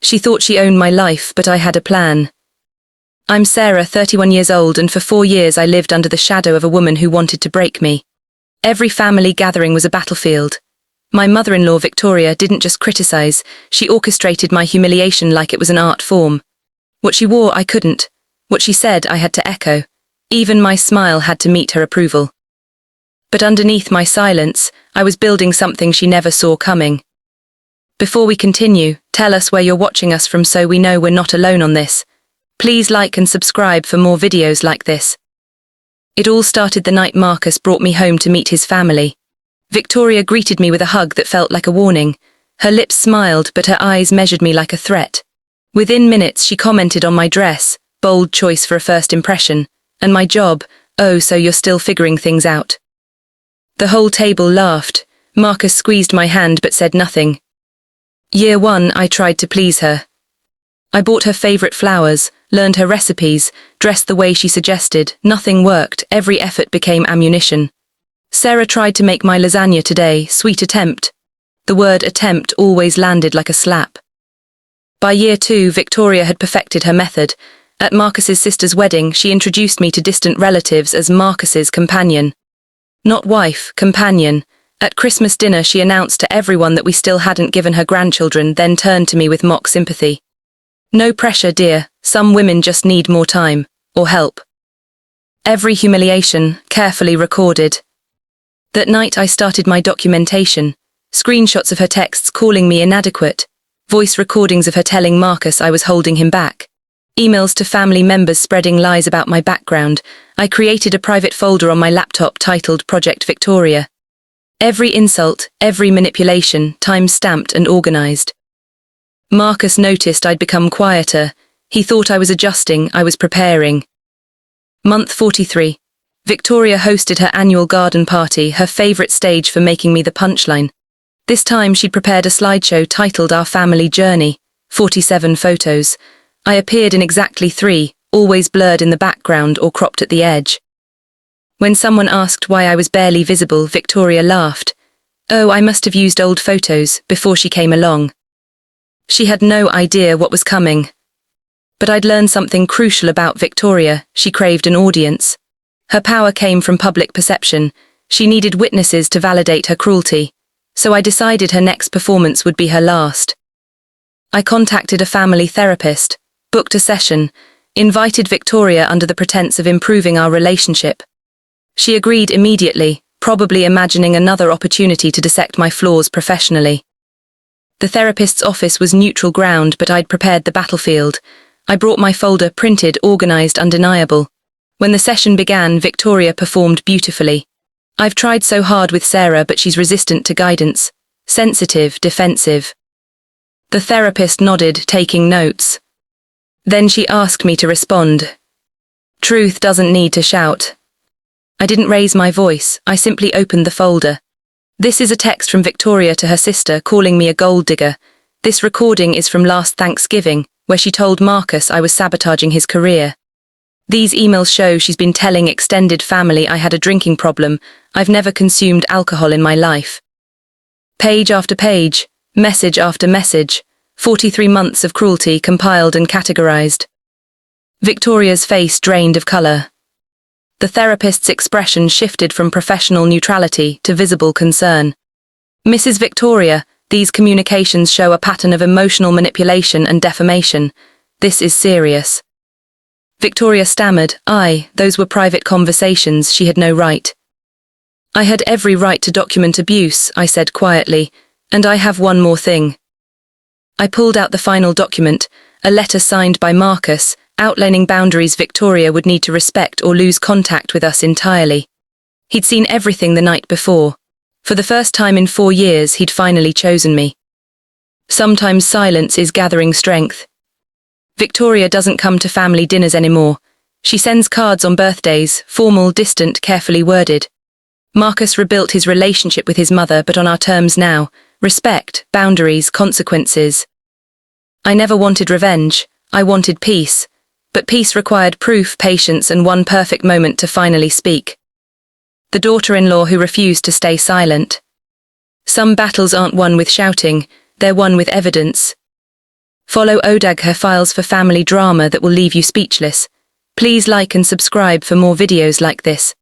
She thought she owned my life, but I had a plan. I'm Sarah, 31 years old, and for 4 years I lived under the shadow of a woman who wanted to break me. Every family gathering was a battlefield. My mother-in-law, Victoria, didn't just criticize, she orchestrated my humiliation like it was an art form. What she wore, I couldn't. What she said, I had to echo. Even my smile had to meet her approval. But underneath my silence, I was building something she never saw coming. Before we continue, tell us where you're watching us from so we know we're not alone on this. Please like and subscribe for more videos like this. It all started the night Marcus brought me home to meet his family. Victoria greeted me with a hug that felt like a warning. Her lips smiled, but her eyes measured me like a threat. Within minutes, she commented on my dress, bold choice for a first impression, and my job, oh, so you're still figuring things out. The whole table laughed. Marcus squeezed my hand but said nothing. Year 1, I tried to please her. I bought her favorite flowers, learned her recipes, dressed the way she suggested. Nothing worked, every effort became ammunition. Sarah tried to make my lasagna today, sweet attempt. The word attempt always landed like a slap. By year 2, Victoria had perfected her method. At Marcus's sister's wedding, she introduced me to distant relatives as Marcus's companion. Not wife, companion. At Christmas dinner, she announced to everyone that we still hadn't given her grandchildren, then turned to me with mock sympathy. No pressure, dear. Some women just need more time, or help. Every humiliation, carefully recorded. That night I started my documentation. Screenshots of her texts calling me inadequate. Voice recordings of her telling Marcus I was holding him back. Emails to family members spreading lies about my background. I created a private folder on my laptop titled Project Victoria. Every insult, every manipulation, time-stamped and organized. Marcus noticed I'd become quieter. He thought I was adjusting, I was preparing. Month 43. Victoria hosted her annual garden party, her favorite stage for making me the punchline. This time she'd prepared a slideshow titled Our Family Journey, 47 photos. I appeared in exactly 3, always blurred in the background or cropped at the edge. When someone asked why I was barely visible, Victoria laughed. Oh, I must have used old photos before she came along. She had no idea what was coming. But I'd learned something crucial about Victoria. She craved an audience. Her power came from public perception. She needed witnesses to validate her cruelty. So I decided her next performance would be her last. I contacted a family therapist, booked a session, invited Victoria under the pretense of improving our relationship. She agreed immediately, probably imagining another opportunity to dissect my flaws professionally. The therapist's office was neutral ground, but I'd prepared the battlefield. I brought my folder, printed, organized, undeniable. When the session began, Victoria performed beautifully. I've tried so hard with Sarah, but she's resistant to guidance. Sensitive, defensive. The therapist nodded, taking notes. Then she asked me to respond. Truth doesn't need to shout. I didn't raise my voice, I simply opened the folder. This is a text from Victoria to her sister calling me a gold digger. This recording is from last Thanksgiving, where she told Marcus I was sabotaging his career. These emails show she's been telling extended family I had a drinking problem. I've never consumed alcohol in my life. Page after page, message after message, 43 months of cruelty compiled and categorized. Victoria's face drained of color. The therapist's expression shifted from professional neutrality to visible concern. Mrs. Victoria, these communications show a pattern of emotional manipulation and defamation. This is serious. Victoria stammered, those were private conversations, she had no right. I had every right to document abuse, I said quietly, and I have one more thing. I pulled out the final document, a letter signed by Marcus, outlining boundaries Victoria would need to respect or lose contact with us entirely. He'd seen everything the night before. For the first time in 4 years, he'd finally chosen me. Sometimes silence is gathering strength. Victoria doesn't come to family dinners anymore. She sends cards on birthdays, formal, distant, carefully worded. Marcus rebuilt his relationship with his mother, but on our terms now. Respect, boundaries, consequences. I never wanted revenge. I wanted peace. But peace required proof, patience, and one perfect moment to finally speak. The daughter-in-law who refused to stay silent. Some battles aren't won with shouting, they're won with evidence. Follow Odagher Files for family drama that will leave you speechless. Please like and subscribe for more videos like this.